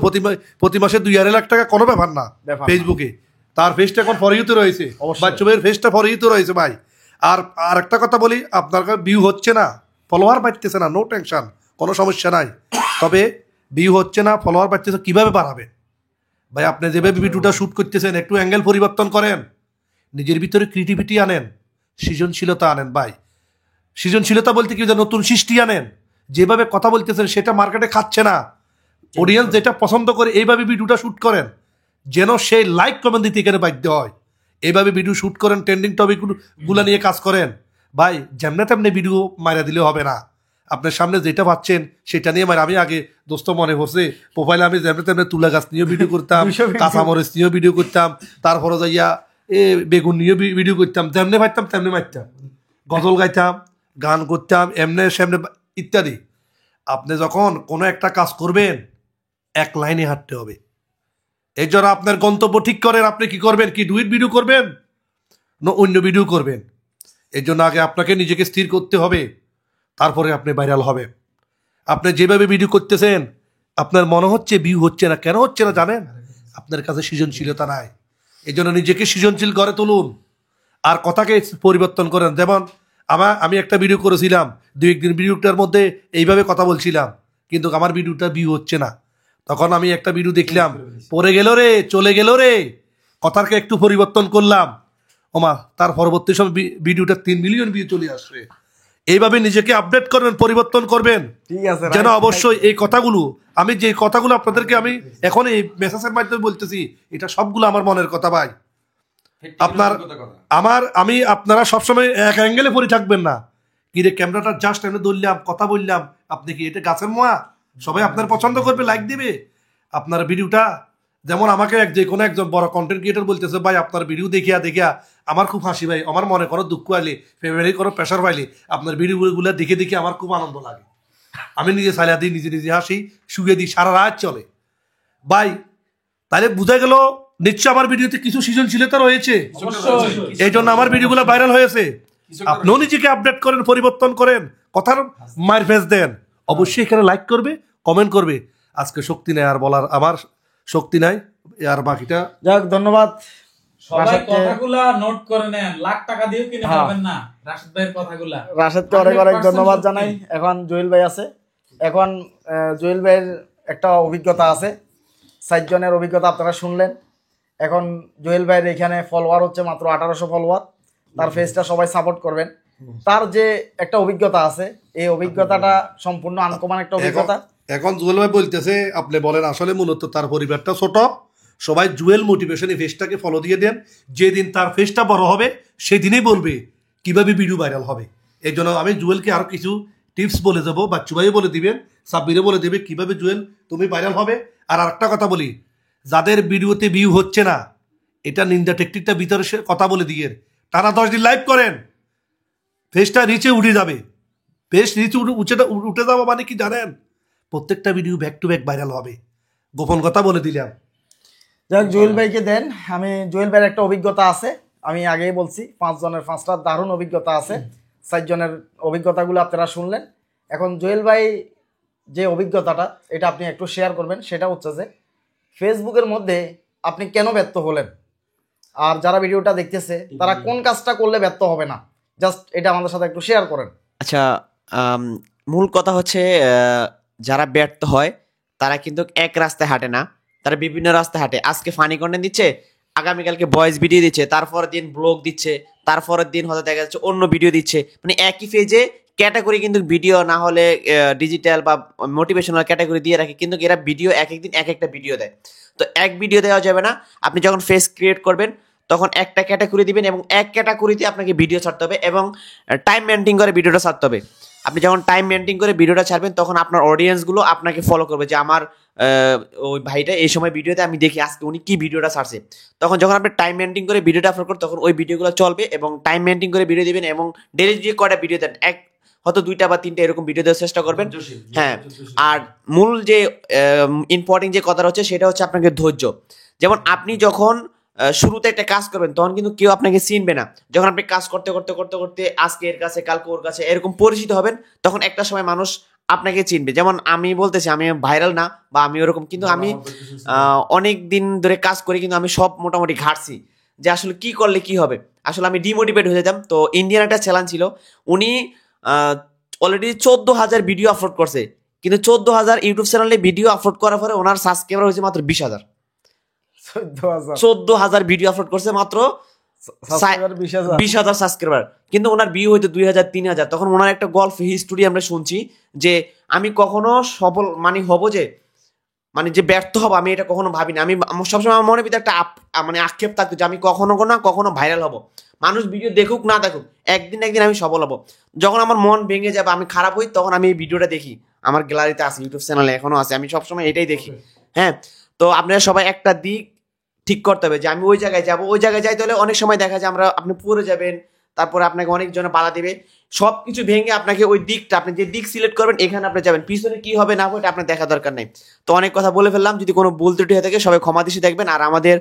প্রতি মাসে 2-2.5 লাখ টাকা, কোনো ব্যাপার না ব্যাপার না। ফেসবুকে। তার ফেসটা এখন ফর ইউতে রয়েছে, অবশ্যই। বাচ্চু ভাইয়ের ফেসটা ফর ইউতে রয়েছে ভাই। আর একটা কথা বলি, আপনার ভিউ হচ্ছে না, ফলোয়ার বাড়তেছে না, নো টেনশন, কোনো সমস্যা নাই। তবে ভিউ হচ্ছে না, ফলোয়ার বাড়তেছে, কিভাবে বাড়াবে ভাই? আপনি যেভাবে ভিডিওটা শ্যুট করতেছেন, একটু অ্যাঙ্গেল পরিবর্তন করেন, নিজের ভিতরে ক্রিয়েটিভিটি আনেন, সৃজনশীলতা আনেন ভাই। সৃজনশীলতা বলতে কি, যে নতুন সৃষ্টি আনেন। যেভাবে কথা বলতেছেন সেটা মার্কেটে খাচ্ছে না, অডিয়েন্স যেটা পছন্দ করে, এইভাবে ভিডিওটা শ্যুট করেন যেন সেই লাইক কমেন্ট দিতে এখানে বাধ্য হয়। এইভাবে ভিডিও শ্যুট করেন, ট্রেন্ডিং টপিকগুলো নিয়ে কাজ করেন ভাই। যেমনে তেমনি ভিডিও মারা দিলে হবে না, আপনার সামনে যেটা পাচ্ছেন সেটা নিয়ে মারা। আমি আগে দোস্ত মনে পড়ছে, প্রোফাইলে আমি যেমনে তেমনি তুলা গাছ নিয়েও ভিডিও করতাম, কাঁচামরিচ নিয়েও ভিডিও করতাম, তারপরে যাইয়া বেগুন নিয়েও ভিডিও করতাম, যেমনি পারতাম তেমনি মারতাম, গজল গাইতাম, গান করতাম, এমনি সেমনে ইত্যাদি। আপনি যখন কোনো একটা কাজ করবেন, এক লাইনে হাঁটতে হবে। এই জন্য আপনার গন্তব্য ঠিক করেন, আপনি কি করবেন, কি ডুইট ভিডিও করবেন না অন্য ভিডিও করবেন। এই জন্য আগে আপনাকে নিজেকে স্থির করতে হবে, তারপরে আপনি ভাইরাল হবেন। আপনি যেভাবে ভিডিও করতেছেন, আপনার মনে হচ্ছে ভিউ হচ্ছে না, কেন হচ্ছে না জানেন? আপনার কাছে সৃজনশীলতা নাই। এই জন্য নিজেকে সৃজনশীল করে তুলুন, আর কথাকে পরিবর্তন করেন। যেমন আমি একটা ভিডিও করেছিলাম, 2-1 দিন ভিডিওটার মধ্যে এইভাবে কথা বলছিলাম, কিন্তু আমার ভিডিওটা ভিউ হচ্ছে না। তখন আমি একটা ভিডিও দেখলাম, পড়ে গেল রে, চলে গেল রে, কথাকে একটু পরিবর্তন করলাম, ওমা, তার পরবর্তী সময় ভিডিওটা 3 মিলিয়ন ভিউ চলে আসবে। এইভাবে নিজেকে আপডেট করবেন, পরিবর্তন করবেন, ঠিক আছে যেন অবশ্যই এই কথাগুলো, আমি যে কথাগুলো আপনাদেরকে আমি এখন এই মেসেজের মাধ্যমে বলতেছি, এটা সবগুলো আমার মনের কথা ভাই। আপনারা সবসময় এক অ্যাঙ্গেলে পড়ে থাকবেন না। কি রে, ক্যামেরাটা জাস্ট এমনি ধরলাম, কথা বললাম, আপনি কি এটা গাছের মোয়া? সবাই আপনার পছন্দ করবে, লাইক দিবে আপনার ভিডিওটা। যেমন আমাকে যে কোনো একজন বড় কন্টেন্ট ক্রিয়েটর বলতেছে, ভাই আপনার ভিডিও দেখিয়া আমার খুব হাসি ভাই, আমার মনে করো দুঃখ আইলে, ফ্যামিলি করো প্রেশার পাইলে, আপনার ভিডিওগুলো দেখে আমার খুব আনন্দ লাগে। আমি নিজে সাইলা দিই, নিজে হাসি, শুয়ে দিই, সারা রাত চলে ভাই। তাহলে বোঝা গেল নিশ্চয় আমার ভিডিওতে কিছু সৃজনশীলতা রয়েছে, এই জন্য আমার ভিডিওগুলো ভাইরাল হয়েছে। আপনিও নিজেকে আপডেট করেন, পরিবর্তন করেন, কথার মায়ের ফেস দেন, অবশ্যই এখানে লাইক করবে, কমেন্ট করবে। আজকে শক্তি নেই আর বলার, আমার শক্তি নাই, আর বাকিটা যাক, ধন্যবাদ। সবাই রাশেদকে- কথাগুলা নোট করে নেন, লাখ টাকা দিয়েও কিনে হ্যাঁ। পাবেন না রাশেদ ভাইয়ের কথাগুলা। রাশেদকে অনেক অনেক 100% ধন্যবাদ সত্যি। জানাই। এখন জুয়েল ভাই আছে, এখন জুয়েল ভাইয়ের একটা অভিজ্ঞতা আছে, 7 জনের অভিজ্ঞতা আপনারা শুনলেন। এখন জুয়েল ভাইয়ের এখানে ফলোয়ার হচ্ছে মাত্র 1800 ফলোয়ার, তার ফেসটা সবাই সাপোর্ট করবেন। তার যে একটা অভিজ্ঞতা আছে, এই অভিজ্ঞতাটা সম্পূর্ণ আনকমন একটা অভিজ্ঞতা। এখন জুয়েল ভাই বলতেছে, আপনি বলেন আসলে মূলত তার পরিবারটা ছোট, সবাই জুয়েল মোটিভেশন এই ফেসটাকে ফলো দিয়ে দেন। যেদিন তার ফেসটা বড় হবে, সেদিনই বলবে কিভাবে ভিডিও ভাইরাল হবে। এই জন্য আমি জুয়েলকে আরো কিছু টিপস বলে দেবো, বাচ্চু ভাইও বলে দিবেন, সাব্বিরও বলে দেবে কিভাবে জুয়েল তুমি ভাইরাল হবে। আর আরেকটা কথা বলি, যাদের ভিডিওতে ভিউ হচ্ছে না, এটা নিন্দা টেকটিকটা ভিতরে কথা বলে দিয়ে টানা 10 দিন লাইভ করেন, ফেসটা নিচে উঠে যাবে। ফেস নিচে উঠে যাবো মানে কি জানেন? প্রত্যেকটা video back to back viral হবে। গোপন কথা বলে দিলাম। যাক, জুয়েল ভাইকে দেন। আমি জুয়েল ভাইয়ের একটা অভিজ্ঞতা আছে, আমি আগেই বলছি, 5 জনের 5টা দারুণ অভিজ্ঞতা আছে। 7 জনের অভিজ্ঞতাগুলো আপনারা শুনলেন। এখন জুয়েল ভাই যে অভিজ্ঞতাটা, এটা আপনি একটু শেয়ার করবেন। সেটা হচ্ছে যে ফেসবুকের মধ্যে আপনি কেন ব্যর্থ হলেন, আর যারা ভিডিওটা দেখতেছে তারা কোন কাজটা করলে ব্যর্থ হবে না, জাস্ট এটা আমাদের সাথে একটু শেয়ার করেন। আচ্ছা, মূল কথা হচ্ছে যারা ব্যর্থ হয় তারা কিন্তু এক রাস্তায় হাঁটে না, তারা বিভিন্ন রাস্তায় হাঁটে। আজকে ফানি কন্টেন্ট দিচ্ছে, আগামীকালকে ভয়েস ভিডিও দিচ্ছে, তারপরের দিন ব্লগ দিচ্ছে, তারপরের দিন হয়তো দেখা যাচ্ছে অন্য ভিডিও দিচ্ছে। মানে একই পেজে ক্যাটাগরি কিন্তু ভিডিও না হলে ডিজিটাল বা মোটিভেশনাল ক্যাটাগরি দিয়ে রাখে, কিন্তু এরা ভিডিও এক একদিন এক একটা ভিডিও দেয়। তো এক ভিডিও দেওয়া যাবে না। আপনি যখন ফেস ক্রিয়েট করবেন তখন একটা ক্যাটাগরি দিবেন, এবং এক ক্যাটাগরিতে আপনাকে ভিডিও ছাড়তে হবে, এবং টাইম মেনটেন করে ভিডিওটা ছাড়তে হবে। আপনি যখন টাইম মেনটেন করে ভিডিওটা ছাড়বেন, তখন আপনার অডিয়েন্সগুলো আপনাকে ফলো করবে, যে আমার ওই ভাইটা এই সময় ভিডিওতে আমি দেখি আজকে উনি কি ভিডিওটা ছাড়ছে। তখন যখন আপনি টাইম মেনটেন করে ভিডিওটা আপলোড করেন, তখন ওই ভিডিওগুলো চলবে, এবং টাইম মেনটেন করে ভিডিও দিবেন, এবং ডেলি যদি কয়টা ভিডিও দেন, হয়তো 2টা বা 3টা এরকম ভিডিও দেওয়ার চেষ্টা করবেন। হ্যাঁ, আর মূল যে ইম্পর্টেন্ট যে কথাটা হচ্ছে, সেটা হচ্ছে আপনাকে ধৈর্য। যেমন আপনি যখন শুরুতে একটা কাজ করবেন তখন কিন্তু কেউ আপনাকে চিনবে না। যখন আপনি কাজ করতে করতে করতে করতে আজকে এর কাছে কালকে ওর কাছে এরকম পরিচিত হবেন, তখন একটা সময় মানুষ আপনাকে চিনবে। যেমন আমি বলতেছি আমি ভাইরাল না বা আমি ওরকম, কিন্তু আমি অনেক দিন ধরে কাজ করি, কিন্তু আমি সব মোটামুটি ঘাটছি যে আসলে কি করলে কি হবে। আসলে আমি ডিমোটিভেট হয়ে যেতাম। তো ইন্ডিয়ান একটা চ্যানেল ছিল, উনি অলরেডি 14,000 ভিডিও আপলোড করছে, কিন্তু 14,000 ইউটিউব চ্যানেলে ভিডিও আপলোড করার পরে ওনার সাবস্ক্রাইবার হয়েছে মাত্র 20,000। 14,000 ভিডিও আপলোড করছে, মাত্র 20,000 সাবস্ক্রাইবার, কিন্তু ওনার ভিউ হয়তো 2,000 3,000। তখন ওনার একটা গল্প হিস্টোরি আমরা শুনছি যে আমি কখনো সফল মানে হব যে মানে যে ব্যর্থ হব, আমি এটা কখনো ভাবিনি। আমি সবসময় আমার মনের ভিতরে একটা মানে আক্ষেপ থাকতো যে আমি কখনো ভাইরাল হব, মানুষ ভিডিও দেখুক না দেখুক, একদিন আমি সফল হব। যখন আমার মন ভেঙে যাবে, আমি খারাপ হই, তখন আমি এই ভিডিওটা দেখি, আমার গ্যালারিতে আছে, ইউটিউব চ্যানেলে এখনো আছে, আমি সবসময় এটাই দেখি। হ্যাঁ, তো আপনারা সবাই একটা দিক ঠিক করতে হবে যে আমি ওই জায়গায় যাবো। ওই জায়গায় যাইতে হলে অনেক সময় দেখা যায় আপনি পড়ে যাবেন, তারপরে আপনাকে অনেকজনে বাধা দেবে, সবকিছু ভেঙে আপনাকে ওই দিকটা, আপনি যে দিক সিলেক্ট করবেন এখানে আপনি যাবেন, পিছনে কি হবে না হবে এটা আপনার দেখা দরকার নেই। তো অনেক কথা বলে ফেললাম, যদি কোনো ভুল ত্রুটি হয়ে থাকে সবাই ক্ষমা দৃষ্টি দেখবেন। আর আমাদের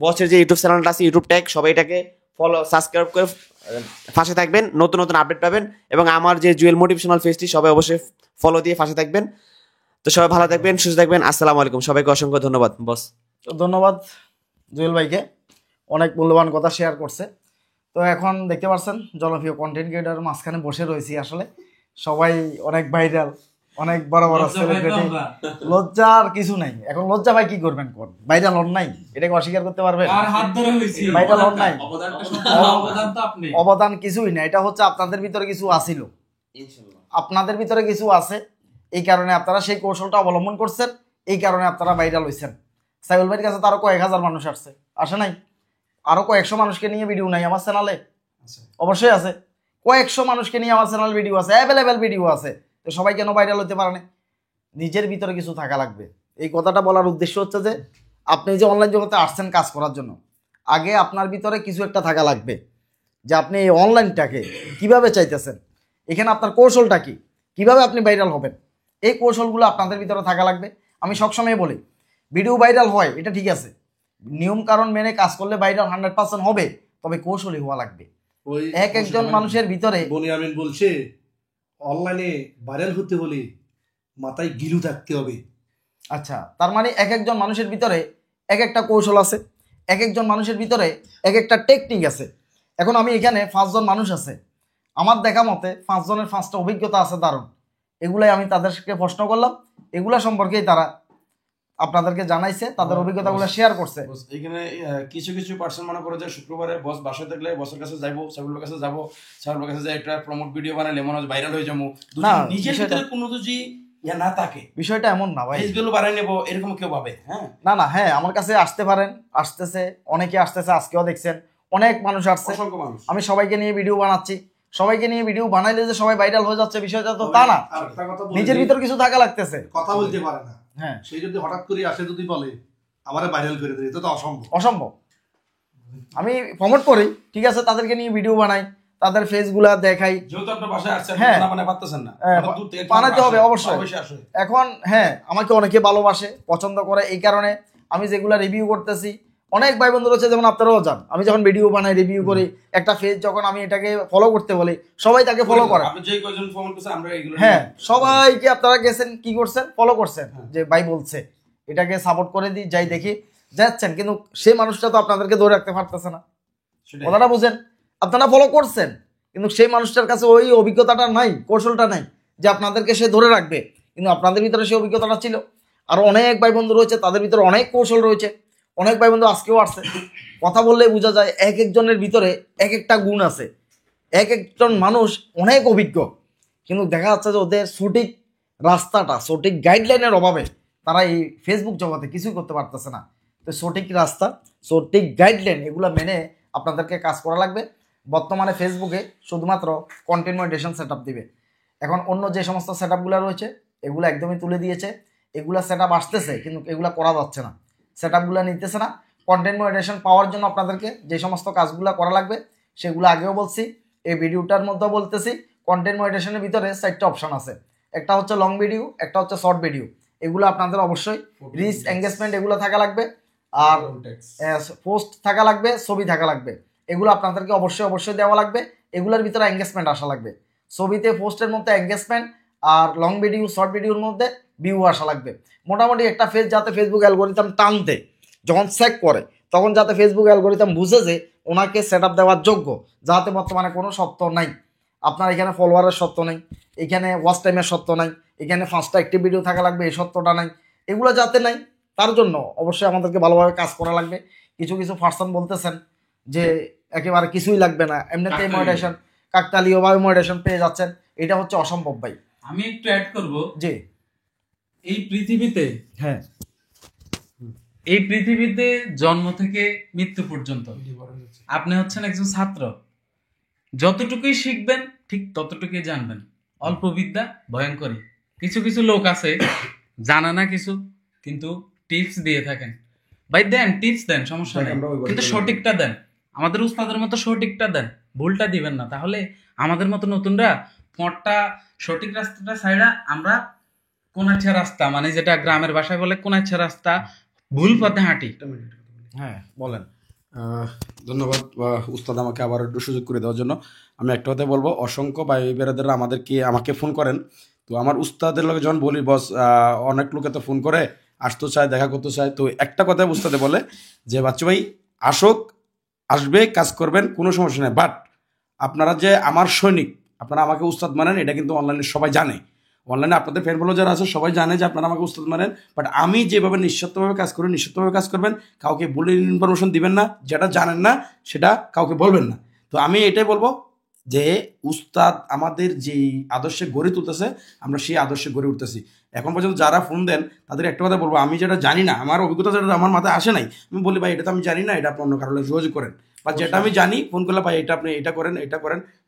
বসের যে ইউটিউব চ্যানেলটা আছে ইউটিউব ট্যাগ, সবাই এটাকে ফলো সাবস্ক্রাইব করে পাশে থাকবেন, নতুন নতুন আপডেট পাবেন। এবং আমার যে জুয়েল মোটিভেশনাল পেজটি সবাই অবশ্যই ফলো দিয়ে পাশে থাকবেন। তো সবাই ভালো থাকবেন, সুস্থ থাকবেন। আসসালামু আলাইকুম, সবাইকে অসংখ্য ধন্যবাদ বস। তো ধন্যবাদ জুয়েল ভাইকে, অনেক মূল্যবান কথা শেয়ার করছে। তো এখন দেখতে পাচ্ছেন জনপ্রিয় কন্টেন্ট ক্রিয়েটর মাঝখানে বসে রয়েছি, আসলে সবাই অনেক ভাইরাল, অনেক বড় বড় সেলিব্রিটি, লজ্জার কিছু নাই। এখন লজ্জা ভাই কি করবেন, কোন ভাইরাল হন নাই, এটাকে অস্বীকার করতে পারবেন? ভাইরাল হন নাই, অবদান কিছুই না, এটা হচ্ছে আপনাদের ভিতরে কিছু আসিল, আপনাদের ভিতরে কিছু আছে, এই কারণে আপনারা সেই কৌশলটা অবলম্বন করছেন, এই কারণে আপনারা ভাইরাল হয়েছেন। সাইবুল ভাইয়ের কাছে তো আরো কয়েক হাজার মানুষ আসে নাই? আরো কয়েকশো মানুষকে নিয়ে ভিডিও নাই আমার চ্যানেলে? অবশ্যই আছে, কয়েকশো মানুষকে নিয়ে আমার চ্যানেল ভিডিও আছে, অ্যাভেলেবেল ভিডিও আছে। তো সবাই কেন ভাইরাল হতে পারে না? নিজের ভিতরে কিছু থাকা লাগবে। এই কথাটা বলার উদ্দেশ্য হচ্ছে যে আপনি যে অনলাইন জগতে আসছেন কাজ করার জন্য, আগে আপনার ভিতরে কিছু একটা থাকা লাগবে যে আপনি এই অনলাইনটাকে কিভাবে চাইতেছেন, এখানে আপনার কৌশলটা কি, কিভাবে আপনি ভাইরাল হবেন, এই কৌশলগুলো আপনাদের ভিতরে থাকা লাগবে। আমি সবসময় বলি ভিডিও ভাইরাল হয় এটা ঠিক আছে, নিয়ম কারণ মেনে কাজ করলে ভাইরাল 100% হবে, তবে কৌশলী হওয়া লাগবে। একজন মানুষের ভিতরে বনিয়ামিন বলছে অনলাইনে ভাইরাল হতে হলে মাথায় গিলু থাকতে হবে। আচ্ছা, তার মানে একজন মানুষের ভিতরে এক একটা কৌশল আছে, একজন মানুষের ভিতরে এক একটা টেকনিক আছে। এখন আমি এখানে 5 জন মানুষ আছে, আমার দেখা মতে 5 জনের 5টা অভিজ্ঞতা আছে দারুণ, এগুলাই আমি তাদেরকে প্রশ্ন করলাম, এগুলা সম্পর্কেই তারা আপনাদেরকে জানাইছে, তাদের অভিজ্ঞতাগুলো শেয়ার করছে। এখানে কিছু কিছু পার্সন মনে করে যে শুক্রবারে বস বাসায় থাকলে বসের কাছে যাবো, সাইবুলের কাছে যাবো, সাইবুলের কাছে যাই একটা প্রমোট ভিডিও বানালে মনে হয় ভাইরাল হয়ে যাবো। না, নিজের ভিতরে কোনো যদি না থাকে, বিষয়টা এমন না ভাই, ফেসগুলো বানাই নেবো এরকম কেউ ভাবে। হ্যাঁ না, হ্যাঁ আমার কাছে আসতে পারেন, আসতেছে অনেকে, আসতেছে, আজকেও দেখছেন অনেক মানুষ আসছে, অসংখ্য মানুষ। আমি সবাইকে নিয়ে ভিডিও বানাচ্ছি, সবাইকে নিয়ে ভিডিও বানাইলে যে সবাই ভাইরাল হয়ে যাচ্ছে বিষয়টা তো তা না, নিজের ভিতর কিছু থাকা লাগতেছে, কথা বলতে পারে না। হ্যাঁ, সেই যদি হঠাৎ করে আসে যদি বলে আমারে ভাইরাল করে দেয়, এটা তো অসম্ভব। আমি প্রমোট করি, ঠিক আছে, তাদেরকে নিয়ে ভিডিও বানাই, তাদের ফেসগুলা দেখাই, যেহেতু আপনার বাসায় আসছে হ্যাঁ, বানাতে পারতেছেন না, বানাতে হবে অবশ্যই। এখন হ্যাঁ, আমাকে অনেকে ভালোবাসে, পছন্দ করে, এই কারণে আমি যেগুলা রিভিউ করতেছি, অনেক ভাই বন্ধু রয়েছে, যেমন আপনারাও জান, আমি যখন ভিডিও বানাই, রিভিউ করি, একটা ফেজ যখন আমি এটাকে ফলো করতে বলি, সবাই তাকে ফলো করে। হ্যাঁ, সবাইকে আপনারা গেছেন কি করছেন, ফলো করছেন, যে ভাই বলছে এটাকে সাপোর্ট করে দিই, যাই দেখি যাচ্ছেন, কিন্তু সেই মানুষটা তো আপনাদেরকে ধরে রাখতে পারতেছে না, কথাটা বুঝেন। আপনারা ফলো করছেন, কিন্তু সেই মানুষটার কাছে ওই অভিজ্ঞতাটা নাই, কৌশলটা নাই যে আপনাদেরকে সে ধরে রাখবে, কিন্তু আপনাদের ভিতরে সেই অভিজ্ঞতাটা ছিল। আর অনেক ভাই বন্ধু রয়েছে, তাদের ভিতরে অনেক কৌশল রয়েছে, অনেক ভাই বন্ধু আজকেও আসছে, কথা বললে বোঝা যায় এক একজনের ভিতরে এক একটা গুণ আছে, এক একজন মানুষ অনেক অভিজ্ঞ, কিন্তু দেখা যাচ্ছে যে ওদের সঠিক রাস্তাটা, সঠিক গাইডলাইনের অভাবে তারা এই ফেসবুক জগতে কিছুই করতে পারতেছে না। তো সঠিক রাস্তা, সঠিক গাইডলাইন এগুলো মেনে আপনাদেরকে কাজ করা লাগবে। বর্তমানে ফেসবুকে শুধুমাত্র কন্টেন্ট মনিটাইজেশন সেটআপ দিবে, এখন অন্য যে সমস্ত সেটআপগুলো রয়েছে এগুলো একদমই তুলে দিয়েছে, এগুলা সেটআপ আসতেছে কিন্তু এগুলা করা যাচ্ছে না, সেটআপগুলো নিতেছে না। কন্টেন্ট মনিটাইজেশন পাওয়ার জন্য আপনাদেরকে যে সমস্ত কাজগুলো করা লাগবে সেগুলো আগেও বলছি, এই ভিডিওটার মধ্যেও বলতেছি। কন্টেন্ট মনিটাইজেশনের ভিতরে 4টা অপশন আছে, একটা হচ্ছে লং ভিডিও, একটা হচ্ছে শর্ট ভিডিও, এগুলো আপনাদের অবশ্যই রিচ এঙ্গেজমেন্ট এগুলো থাকা লাগবে। আর পোস্ট থাকা লাগবে, ছবি থাকা লাগবে। এগুলো আপনাদেরকে অবশ্যই দেওয়া লাগবে। এগুলোর ভিতরে এঙ্গেজমেন্ট আসা লাগবে। ছবিতে পোস্টের মধ্যে এঙ্গেজমেন্ট, আর লং ভিডিও শর্ট ভিডিওর মধ্যে ভিউ আসা লাগবে। মোটামুটি একটা পেজ যাতে ফেসবুক অ্যালগোরিদম টানতে যখন চেক করে, তখন যাতে ফেসবুক অ্যালগোরিদম বুঝে যে ওনাকে সেট আপ দেওয়ার যোগ্য, যাতে বর্তমানে কোনো সত্য নাই, আপনার এখানে ফলোয়ারের সত্য নেই, এখানে ওয়াচ টাইমের সত্য নাই, এখানে 5টা অ্যাক্টিভ ভিডিও থাকা লাগবে, এই সত্যটা নাই। এগুলো যাতে নাই, তার জন্য অবশ্যই আমাদেরকে ভালোভাবে কাজ করা লাগবে। কিছু পার্সন বলতেছেন যে একেবারে কিছুই লাগবে না, এমনিতেই মডিটেশন কাকতালীয়ভাবে মডিটেশন পেয়ে যাচ্ছেন, এটা হচ্ছে অসম্ভব ভাই। আমি একটু অ্যাড করব, জি এই পৃথিবীতে হ্যাঁ, এই পৃথিবীতে জন্ম থেকে মৃত্যু পর্যন্ত আপনি হচ্ছেন একজন ছাত্র। যতটুকুই শিখবেন ঠিক ততটুকুই জানবেন। অল্প বিদ্যা ভয়ঙ্করী। কিছু লোক আছে জানা না কিছু, কিন্তু টিপস দিয়ে থাকেন। ভাই দেন, টিপস দেন, সমস্যা নেই, কিন্তু সঠিকটা দেন। আমাদের উস্তাদের মতো সঠিকটা দেন, ভুলটা দিবেন না। তাহলে আমাদের মতো নতুনরা পথটা সঠিক রাস্তাটা ছাইড়া আমরা কোনাচ্ছা রাস্তা, মানে যেটা গ্রামের ভাষায় বলে কোনাচ্ছা রাস্তা, ভুল পথে হাঁটি। হ্যাঁ বলেন। ধন্যবাদ উস্তাদ আমাকে আবার একটু সুযোগ করে দেওয়ার জন্য। আমি একটা কথা বলবো, অসংখ্য ভাই বেরাদাররা আমাকে ফোন করেন। তো আমার উস্তাদের লোকে যখন বলি বস, অনেক লোকে তো ফোন করে আসতে চায়, দেখা করতে চায়। তো একটা কথা উস্তাদে বলে যে বাচ্চু ভাই আসবে, কাজ করবেন, কোনো সমস্যা নেই। বাট আপনারা যে আমার সৈনিক, আপনারা আমাকে উস্তাদ মানেন, এটা কিন্তু অনলাইনে সবাই জানে। অনলাইনে আপনাদের ফ্রেন্ড ফলো যারা আছে সবাই জানে যে আপনারা আমাকে উস্তাদ মানেন। বাট আমি যেভাবে নিঃস্বার্থভাবে কাজ করি, নিঃস্বার্থভাবে কাজ করবেন। কাউকে বলে ইনফরমেশন দিবেন না, যেটা জানেন না সেটা কাউকে বলবেন না। তো আমি এটাই বলবো যে উস্তাদ আমাদের যেই আদর্শে গড়ে তুলতেছে, আমরা সেই আদর্শে গড়ে উঠতেছি। এখন পর্যন্ত যারা ফোন দেন তাদের একটা কথা বলবো, আমি যেটা জানি না, আমার অভিজ্ঞতা যেটা আমার মাথায় আসে নাই, আমি বলি ভাই এটা তো আমি জানি না, এটা আপনি অন্য কারণে যোগাযোগ করেন। বা যেটা আমি জানি ফোন করলে ভাই এটা আপনি এটা করেন,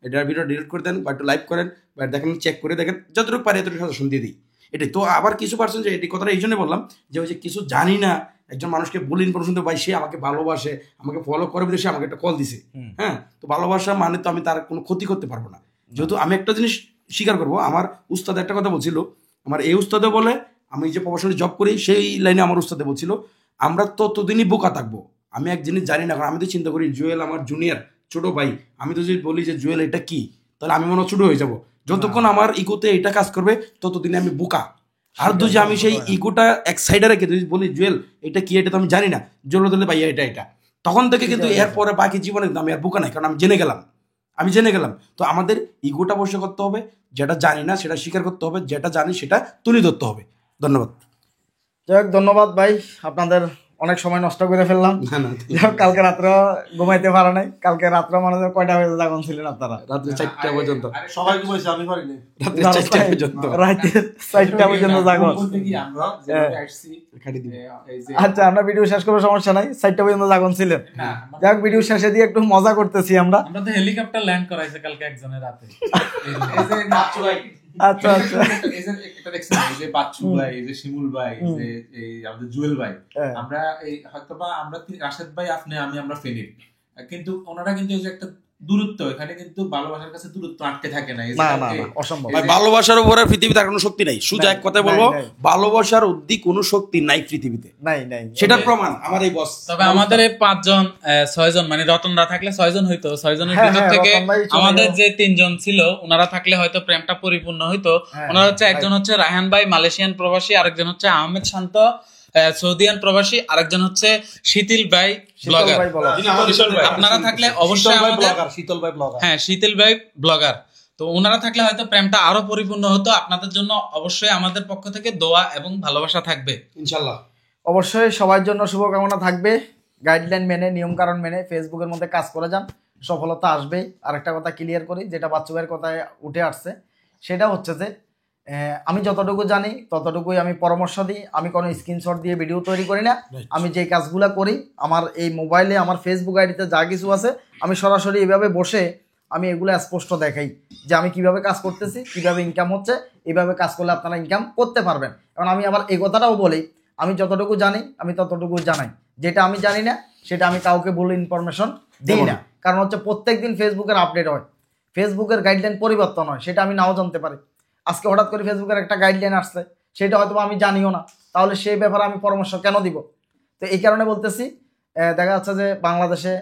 এটার ভিডিও ডিলিট করে দেন, বা একটু লাইভ করেন, বা দেখেন চেক করে দেখেন, যতটুকু পারি এতটুকু সাজেশন দিয়ে দিই। এটাই তো। আবার কিছু পার্সেন্ট যে এটি কথাটা এই জন্য বললাম যে ওই যে কিছু জানি না, একজন মানুষকে বলি ইনফরমেশন তো ভাই সে আমাকে ভালোবাসে, আমাকে ফলো করে বলে সে আমাকে একটা কল দিছে। হ্যাঁ, তো ভালোবাসা মানে তো আমি তার কোনো ক্ষতি করতে পারবো না। যেহেতু আমি একটা জিনিস স্বীকার করবো, আমার উস্তাদ একটা কথা বলছিল, আমার এই উস্তাদে বলে আমি যে প্রফেশনালি জব করি সেই লাইনে আমার উস্তাদে বলছিল, আমরা ততদিনই বোকা থাকবো। আমি এক জিনিস জানি না, কারণ আমি তো চিন্তা করি জুয়েল আমার জুনিয়র ছোট ভাই, আমি তো যদি বলি যে জুয়েল এটা কি, তাহলে আমি মনে হয় ছোট হয়ে যাবো। যতক্ষণ আমার ইগোতে এটা কাজ করবে ততদিনে আমি বোকা। আর যদি আমি সেই ইগোটা এক সাইডে রেখে যদি বলি জুয়েল এটা কি, এটা তো আমি জানি না, জল দিলে ভাইয়া এটা, তখন থেকে কিন্তু এরপরে বাকি জীবনে কিন্তু আমি আর বোকা নাই, কারণ আমি জেনে গেলাম। তো আমাদের ইগোটা বসে করতে হবে, যেটা জানি না সেটা স্বীকার করতে হবে, যেটা জানি সেটা তুলে ধরতে হবে। ধন্যবাদ। যাই হোক, ধন্যবাদ ভাই, আপনাদের অনেক সময় নষ্ট করে ফেললাম। যাই হোক, কালকে রাত্রে ঘুমাইতে পারা নাই। কালকে রাত্রে মনে হয় কয়টা বাজে জাগন ছিলেন আপনারা? রাত্রে 4টা পর্যন্ত। সবাই ঘুমাইছে, আমি পারিনি। রাত্রে 4টা পর্যন্ত। রাতে 4টা পর্যন্ত জাগন। আচ্ছা, আমরা ভিডিও শেষ করবো, সমস্যা নাই। 4টা পর্যন্ত জাগন ছিলেন। যাই হোক, ভিডিও শেষে দিয়ে একটু মজা করতেছি আমরা। তো হেলিকপ্টার ল্যান্ড করাইছে কালকে একজনের রাতে। আচ্ছা আচ্ছা, এটা দেখছেন, এই যে বাচ্চু ভাই, এই যে শিমুল ভাই, যে এই আমাদের জুয়েল ভাই, আমরা এই হয়তোবা আমরা রাশেদ ভাই, আপনি আমি, আমরা ফেনি, কিন্তু ওনারা কিন্তু এই যে একটা দূরত্ব, এখানে কিন্তু ভালোবাসার কাছে দূরত্ব আটকে থাকে না। অসম্ভব। ভালোবাসার উপরে পৃথিবীতে আর কোনো শক্তি নাই। সুজা এক কথা বলবো, ভালোবাসার অব্দি কোনো শক্তি নাই পৃথিবীতে, নাই। সেটার প্রমাণ আমার এই বস। তবে আমাদের এই 5জন 6জন, মানে রতনরা থাকলে 6জন হইতো। 6জনের ভিতর থেকে আমাদের যে 3জন ছিল, ওনারা থাকলে হয়তো প্রেমটা পরিপূর্ণ হইতো। ওনারা হচ্ছে, একজন হচ্ছে রায়হান ভাই মালয়েশিয়ান প্রবাসী, আরেকজন হচ্ছে আহমেদ শান্ত সৌদিয়ান প্রবাসী, আরেকজন হচ্ছে শীতল ভাই ব্লগার। আপনারা থাকলে অবশ্যই শীতল ভাই ব্লগার। তো ওনারা থাকলে হয়তো প্রেমটা আরো পরিপূর্ণ হতো। আপনাদের জন্য অবশ্যই আমাদের পক্ষ থেকে দোয়া এবং ভালোবাসা থাকবে ইনশাআল্লাহ। অবশ্যই সবার জন্য শুভকামনা থাকবে। গাইডলাইন মেনে, নিয়ম কারণ মেনে ফেসবুকের মধ্যে কাজ করে যান, সফলতা আসবেই। আরেকটা কথা ক্লিয়ার করি, যেটা বাচ্চু ভাইয়ের কথায় উঠে আসছে, সেটা হচ্ছে যে আমি যতটুকু জানি ততটুকুই আমি পরামর্শ দিই। আমি কোনো স্ক্রিনশট দিয়ে ভিডিও তৈরি করি না। আমি যে কাজগুলো করি আমার এই মোবাইলে, আমার ফেসবুক আইডিতে যা কিছু আছে, আমি সরাসরি এভাবে বসে আমি এগুলো স্পষ্ট দেখাই যে আমি কিভাবে কাজ করতেছি, কিভাবে ইনকাম হচ্ছে। এইভাবে কাজ করলে আপনারা ইনকাম করতে পারবেন। কারণ আমি আবার এই কথাটাও বলি, আমি যতটুকু জানি আমি ততটুকু জানাই। যেটা আমি জানি না সেটা আমি কাউকে বলে ইনফরমেশন দিই না। কারণ হচ্ছে প্রত্যেকদিন ফেসবুকের আপডেট হয়, ফেসবুকের গাইডলাইন পরিবর্তন হয়, সেটা আমি নাও জানতে পারি। আজকে হঠাৎ করে ফেসবুকের একটা গাইডলাইন আসছে, সেটা হয়তো আমি জানিও না, তাহলে সেই ব্যাপারে আমি পরামর্শ কেন দিব? তো এই কারণে বলতেছি, দেখা যাচ্ছে যে বাংলাদেশে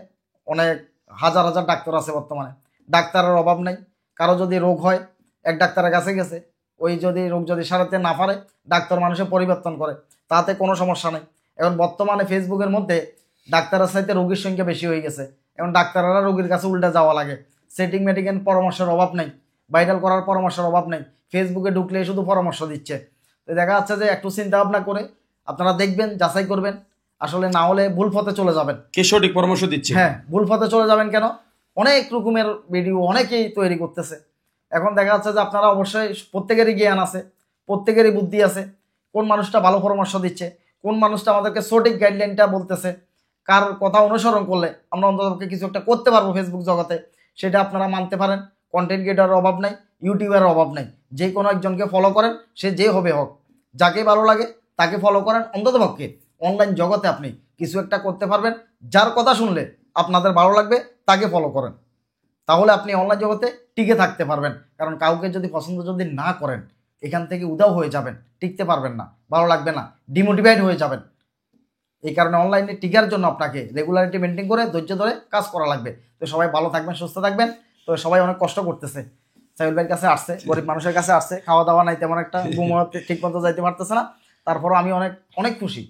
অনেক হাজার হাজার ডাক্তার আছে বর্তমানে, ডাক্তারের অভাব নাই। কারো যদি রোগ হয় এক ডাক্তারের কাছে গেছে, ওই যদি রোগ যদি সারাতে না পারে ডাক্তার মানুষের পরিবর্তন করে, তাতে কোনো সমস্যা নেই। এখন বর্তমানে ফেসবুকের মধ্যে ডাক্তারের সাথে রোগীর সংখ্যা বেশি হয়ে গেছে, এখন ডাক্তাররা রোগীর কাছে উল্টে যাওয়া লাগে। সেটিং মেডিকেল পরামর্শের অভাব নেই, ভাইরাল করার পরামর্শের অভাব নেই, ফেসবুকে ঢুকলে শুধু পরামর্শ দিচ্ছে। তো দেখা যাচ্ছে যে একটু চিন্তা ভাবনা করে আপনারা দেখবেন, যাচাই করবেন, আসলে না হলে ভুল পথে চলে যাবেন। কে সঠিক পরামর্শ দিচ্ছে? হ্যাঁ, ভুল পথে চলে যাবেন কেন, অনেক রকমের ভিডিও অনেকেই তৈরি করতেছে। এখন দেখা যাচ্ছে যে আপনারা অবশ্যই প্রত্যেকেরই জ্ঞান আছে, প্রত্যেকেরই বুদ্ধি আছে, কোন মানুষটা ভালো পরামর্শ দিচ্ছে, কোন মানুষটা আমাদেরকে সঠিক গাইডলাইনটা বলতেছে, কার কথা অনুসরণ করলে আমরা অন্ততপক্ষে কিছু একটা করতে পারবো ফেসবুক জগতে, সেটা আপনারা মানতে পারেন। কন্টেন্ট ক্রিয়েটারের অভাব নাই, ইউটিউবের অভাব নাই, যে কোনো একজনকে ফলো করেন, সে যে হবে হোক, যাকে ভালো লাগে তাকে ফলো করেন। অন্ততপক্ষে অনলাইন জগতে আপনি কিছু একটা করতে পারবেন, যার কথা শুনলে আপনাদের ভালো লাগবে তাকে ফলো করেন, তাহলে আপনি অনলাইন জগতে টিকে থাকতে পারবেন। কারণ কাউকে যদি পছন্দ যদি না করেন, এখান থেকে উদাও হয়ে যাবেন, টিকতে পারবেন না, ভালো লাগবে না, ডিমোটিভেট হয়ে যাবেন। এই কারণে অনলাইনে টিকার জন্য আপনাকে রেগুলারিটি মেনটেন করে ধৈর্য ধরে কাজ করা লাগবে। তো সবাই ভালো থাকবেন, সুস্থ থাকবেন। তো সবাই অনেক কষ্ট করতেছে, সাইফুল ভাইয়ের কাছে আসছে, গরিব মানুষের কাছে আসছে, খাওয়া দাওয়া নাই তেমন একটা, ঘুমোতে ঠিক মতো যাইতে পারতেছে না, তারপরও আমি অনেক অনেক খুশি।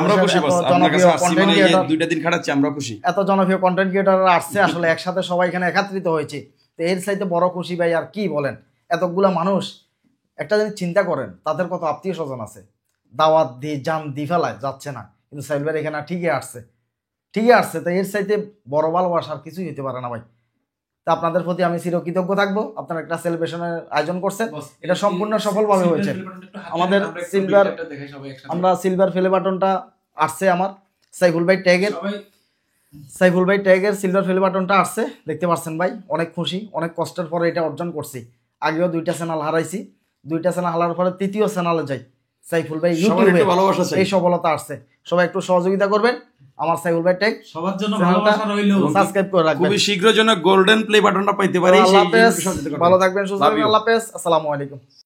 আমরা খুশি বস, আপনার কাছে আসছি মানে এই 2টা দিন খাটাচ্ছি, আমরা খুশি। এত জনপ্রিয় কন্টেন্ট ক্রিয়েটররা আসছে, আসলে একসাথে সবাই এখানে একত্রিত হয়েছে, তো এর চাইতে বড় খুশি ভাই আর কি বলেন। এতগুলা মানুষ, একটা যদি চিন্তা করেন তাদের কত আত্মীয় স্বজন আছে, দাওয়াত দিয়ে জান দি ফেলায় যাচ্ছে না, কিন্তু সাইফুল ভাই এখানে ঠিকই আসছে, ঠিকই আসছে। তো এর চাইতে বড় ভালোবাসা আর কিছুই হতে পারে না ভাই। তা আপনাদের প্রতি আমি চিরকৃতজ্ঞ থাকবো, আপনারা একটা সেলিব্রেশনের আয়োজন করছেন, এটা সম্পূর্ণ সফলভাবে হয়েছে। আমাদের সিলভার, আমরা সিলভার ফেলে বাটনটা আসছে আমার সাইফুল ভাই ট্যাগের, সাইফুল ভাই ট্যাগের সিলভার ফেলে বাটনটা আসছে, দেখতে পাচ্ছেন ভাই, অনেক খুশি, অনেক কষ্টের পরে এটা অর্জন করছি। আগেও 2টা চ্যানেল হারাইছি, 2টা চ্যানেল হারার পরে 3য় চ্যানেলে যাই, সাইফুল ভাই ইউটিউবে এই সফলতা আসছে। সবাই একটু সহযোগিতা করবেন, আমার সাইফুল ভাই ট্যাগ সবার জন্য ভালোবাসা রইল, সাবস্ক্রাইব করে রাখবেন। খুবই শীঘ্র যেন গোল্ডেন প্লে বাটনটা পাইতে পারি। আল্লাহ হাফেজ, ভালো থাকবেন, সুস্থ থাকবেন, আল্লাহ হাফেজ, আসসালামু আলাইকুম।